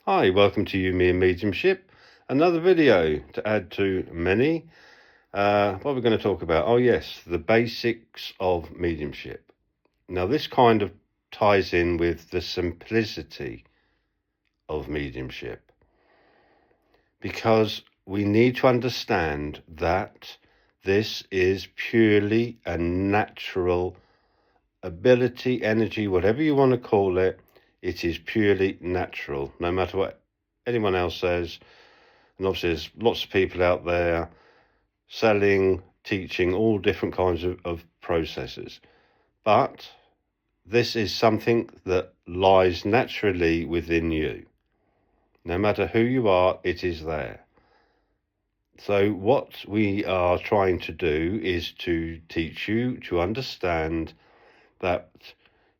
Hi, welcome to You, Me and Mediumship. Another video to add to many. What we're going to talk about? Oh yes, the basics of mediumship. Now this kind of ties in with the simplicity of mediumship, because we need to understand that this is purely a natural ability, energy, whatever you want to call it. It is purely natural, no matter what anyone else says. And obviously there's lots of people out there selling, teaching all different kinds of processes. But this is something that lies naturally within you. No matter who you are, it is there. So what we are trying to do is to teach you to understand that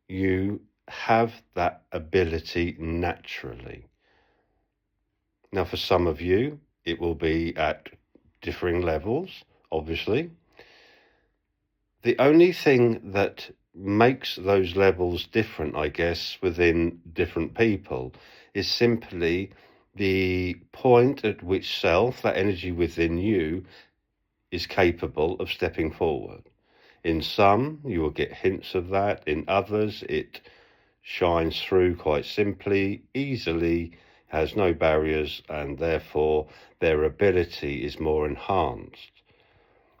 you have that ability naturally. Now, for some of you, it will be at differing levels, obviously. The only thing that makes those levels different, I guess, within different people is simply the point at which self, that energy within you, is capable of stepping forward. In some, you will get hints of that. In others, it shines through quite simply, easily, has no barriers, and therefore their ability is more enhanced.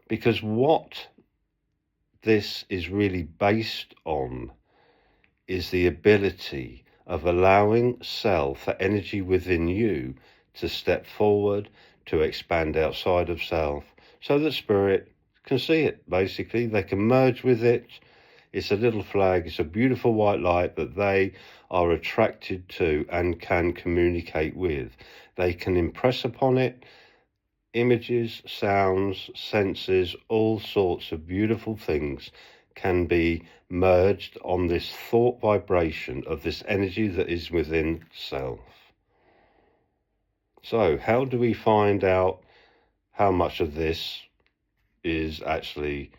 Because what this is really based on is the ability of allowing self, that energy within you, to step forward, to expand outside of self, so that spirit can see it. Basically, they can merge with it. It's a little flag, it's a beautiful white light that they are attracted to and can communicate with. They can impress upon it images, sounds, senses, all sorts of beautiful things can be merged on this thought vibration of this energy that is within self. So how do we find out how much of this is actually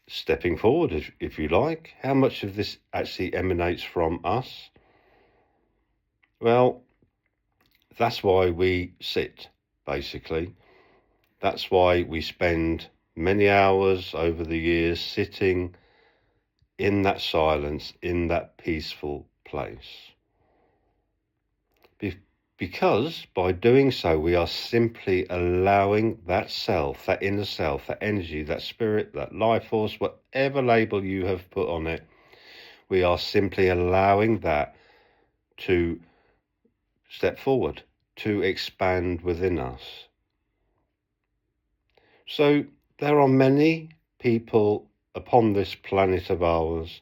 stepping forward, if you like? How much of this actually emanates from us? Well, that's why we sit, basically. That's why we spend many hours over the years sitting in that silence, in that peaceful place. Because by doing so, we are simply allowing that self, that inner self, that energy, that spirit, that life force, whatever label you have put on it, we are simply allowing that to step forward, to expand within us. So there are many people upon this planet of ours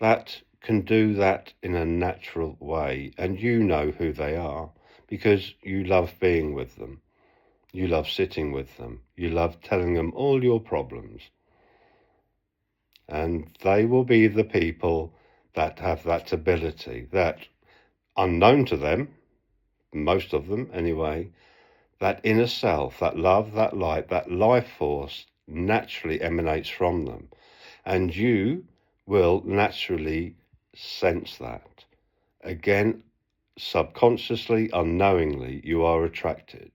that can do that in a natural way, and you know who they are because you love being with them. You love sitting with them. You love telling them all your problems. And they will be the people that have that ability, that unknown to them, most of them anyway, that inner self, that love, that light, that life force naturally emanates from them. And you will naturally sense that. Again, subconsciously, unknowingly, you are attracted.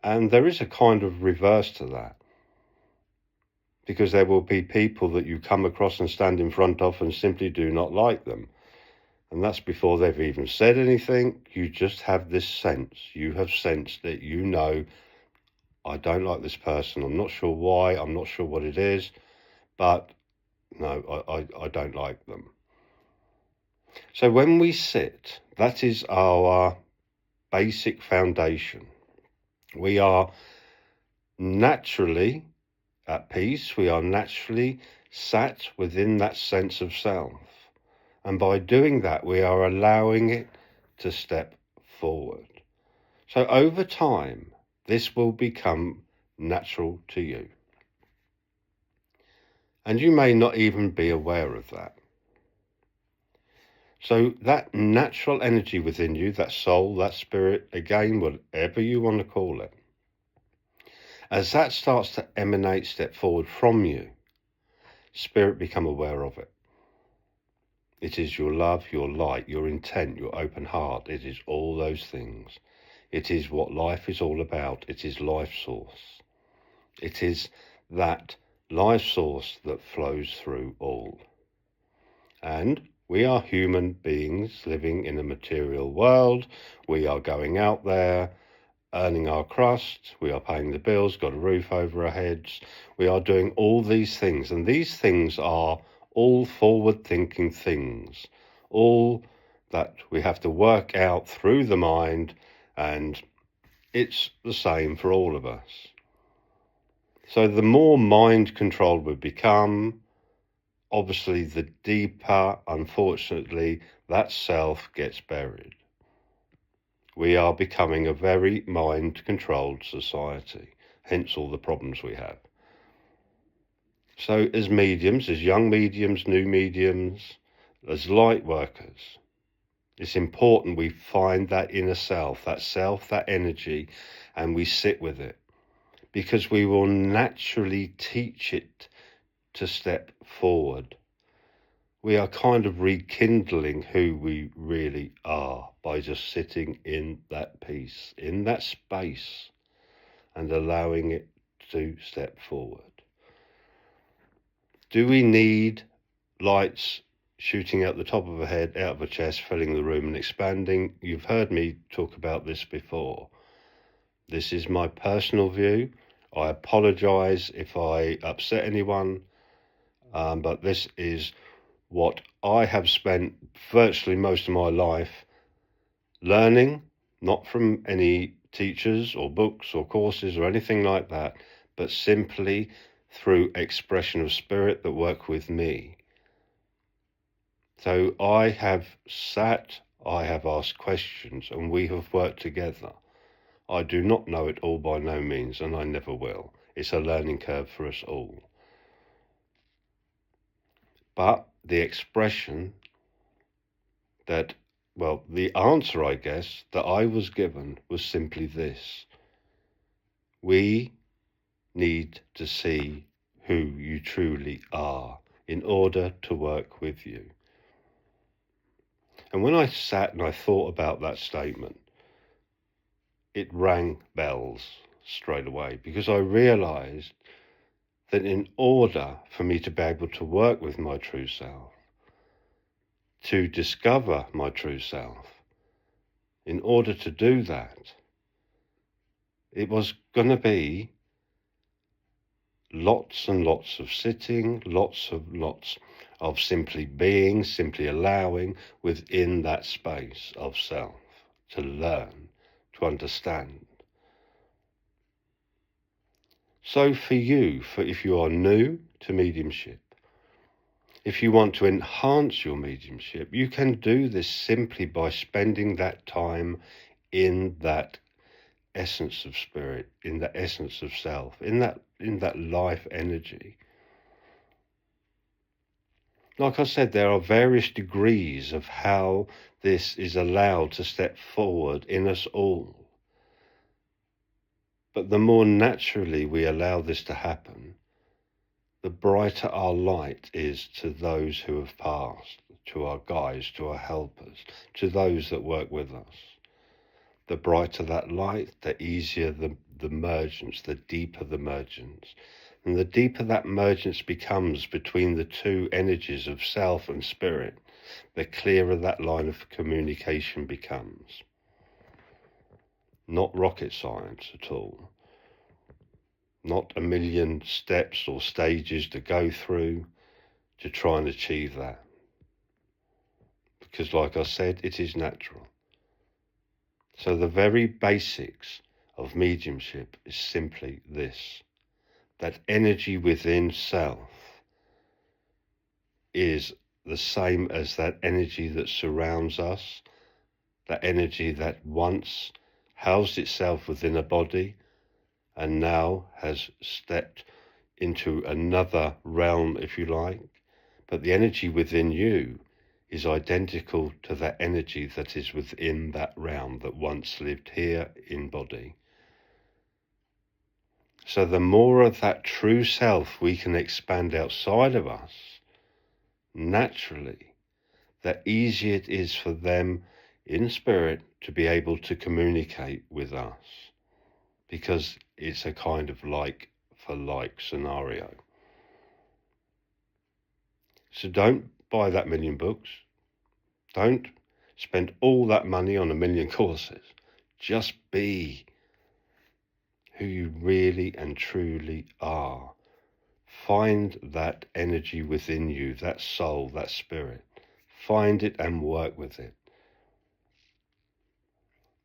And there is a kind of reverse to that, because there will be people that you come across and stand in front of and simply do not like them. And that's before they've even said anything. You just have this sense. You have sensed that you know, I don't like this person. I'm not sure why. I'm not sure what it is. But no, I don't like them. So when we sit, that is our basic foundation. We are naturally at peace. We are naturally sat within that sense of self. And by doing that, we are allowing it to step forward. So over time, this will become natural to you. And you may not even be aware of that. So that natural energy within you, that soul, that spirit, again, whatever you want to call it, as that starts to emanate, step forward from you, spirit become aware of it. It is your love, your light, your intent, your open heart. It is all those things. It is what life is all about. It is life source. It is that life source that flows through all. And we are human beings living in a material world. We are going out there, earning our crust. We are paying the bills, got a roof over our heads. We are doing all these things. And these things are all forward-thinking things. All that we have to work out through the mind. And it's the same for all of us. So the more mind-controlled we become, obviously the deeper, unfortunately, that self gets buried. We are becoming a very mind-controlled society, hence all the problems we have. So as mediums, as young mediums, new mediums, as light workers, it's important we find that inner self, that energy, and we sit with it, because we will naturally teach it to step forward. We are kind of rekindling who we really are by just sitting in that peace, in that space, and allowing it to step forward. Do we need lights shooting out the top of a head, out of a chest, filling the room and expanding? You've heard me talk about this before. This is my personal view. I apologize if I upset anyone, but this is what I have spent virtually most of my life learning, not from any teachers or books or courses or anything like that, but simply through expression of spirit that work with me. So I have sat, I have asked questions, and we have worked together. I do not know it all by no means, and I never will. It's a learning curve for us all. But the expression that, well, the answer, I guess, that I was given was simply this. We need to see who you truly are in order to work with you. And when I sat and I thought about that statement, it rang bells straight away, because I realized that in order for me to be able to work with my true self, to discover my true self, in order to do that, it was going to be lots and lots of sitting, lots of simply being, simply allowing within that space of self to learn, to understand. So for you, if you are new to mediumship, if you want to enhance your mediumship, you can do this simply by spending that time in that essence of spirit, in the essence of self, in that life energy. Like I said, there are various degrees of how this is allowed to step forward in us all. But the more naturally we allow this to happen, the brighter our light is to those who have passed, to our guides, to our helpers, to those that work with us. The brighter that light, the easier the mergence, the deeper the mergence. And the deeper that mergence becomes between the two energies of self and spirit, the clearer that line of communication becomes. Not rocket science at all. Not a million steps or stages to go through to try and achieve that. Because like I said, it is natural. So the very basics of mediumship is simply this. That energy within self is the same as that energy that surrounds us, that energy that once housed itself within a body and now has stepped into another realm, if you like. But the energy within you is identical to that energy that is within that realm that once lived here in body. So the more of that true self we can expand outside of us, naturally, the easier it is for them in spirit to be able to communicate with us, because it's a kind of like for like scenario. So don't buy that million books. Don't spend all that money on a million courses. Just be who you really and truly are. Find that energy within you, that soul, that spirit. Find it and work with it.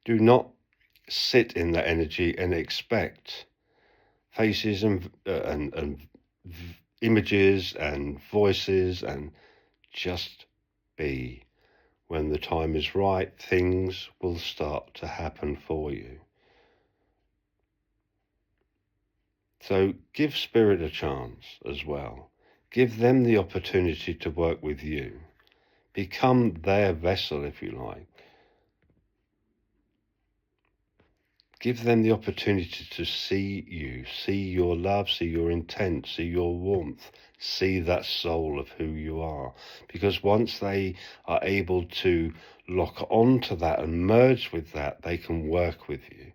Do not sit in that energy and expect faces and images and voices, and just be. When the time is right, things will start to happen for you. So give spirit a chance as well. Give them the opportunity to work with you. Become their vessel, if you like. Give them the opportunity to see you, see your love, see your intent, see your warmth, see that soul of who you are. Because once they are able to lock onto that and merge with that, they can work with you.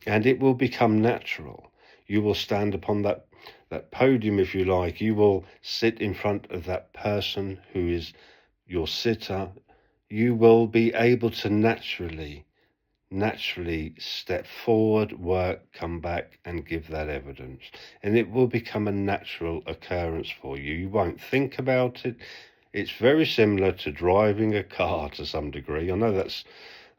And it will become natural. You will stand upon that podium, if you like. You will sit in front of that person who is your sitter. You will be able to naturally step forward, work, come back and give that evidence. And it will become a natural occurrence for you. You won't think about it. It's very similar to driving a car to some degree. I know that's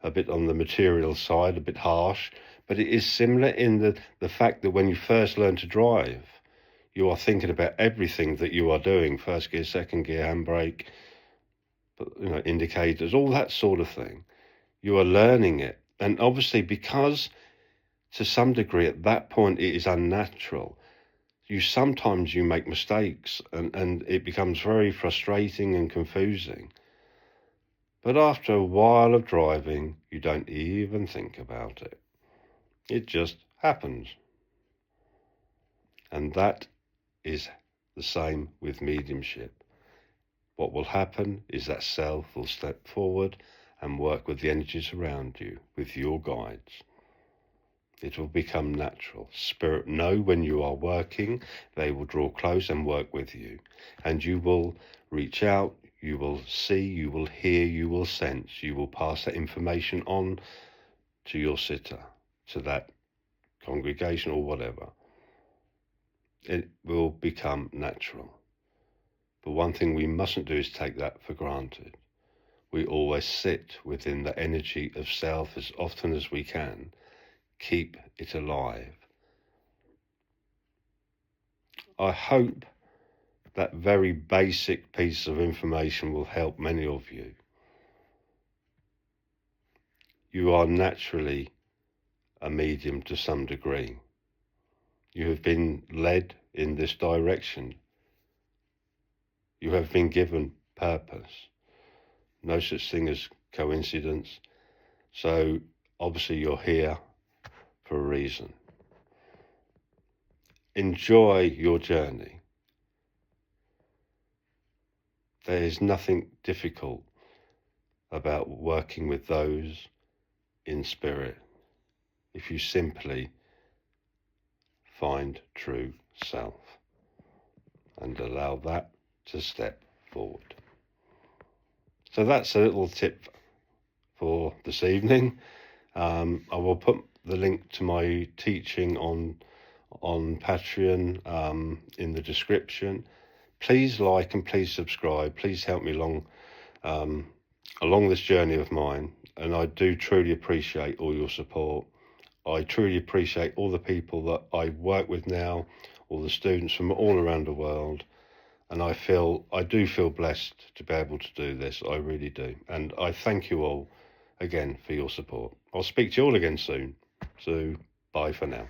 a bit on the material side, a bit harsh, but it is similar in the fact that when you first learn to drive, you are thinking about everything that you are doing, first gear, second gear, handbrake, indicators, all that sort of thing. You are learning it. And obviously, because to some degree at that point it is unnatural, sometimes you make mistakes and it becomes very frustrating and confusing. But after a while of driving, you don't even think about it. It just happens. And that is the same with mediumship. What will happen is that self will step forward and work with the energies around you, with your guides. It will become natural. Spirit know when you are working, they will draw close and work with you. And you will reach out, you will see, you will hear, you will sense, you will pass that information on to your sitter, to that congregation or whatever. It will become natural. But one thing we mustn't do is take that for granted. We always sit within the energy of self as often as we can. Keep it alive. I hope that very basic piece of information will help many of you. You are naturally a medium to some degree. You have been led in this direction. You have been given purpose. No such thing as coincidence. So obviously you're here for a reason. Enjoy your journey. There is nothing difficult about working with those in spirit if you simply find true self and allow that to step forward. So that's a little tip for this evening. I will put the link to my teaching on Patreon in the description. Please like and please subscribe. Please help me along this journey of mine. And I do truly appreciate all your support. I truly appreciate all the people that I work with now, all the students from all around the world. And I do feel blessed to be able to do this. I really do. And I thank you all again for your support. I'll speak to you all again soon. So bye for now.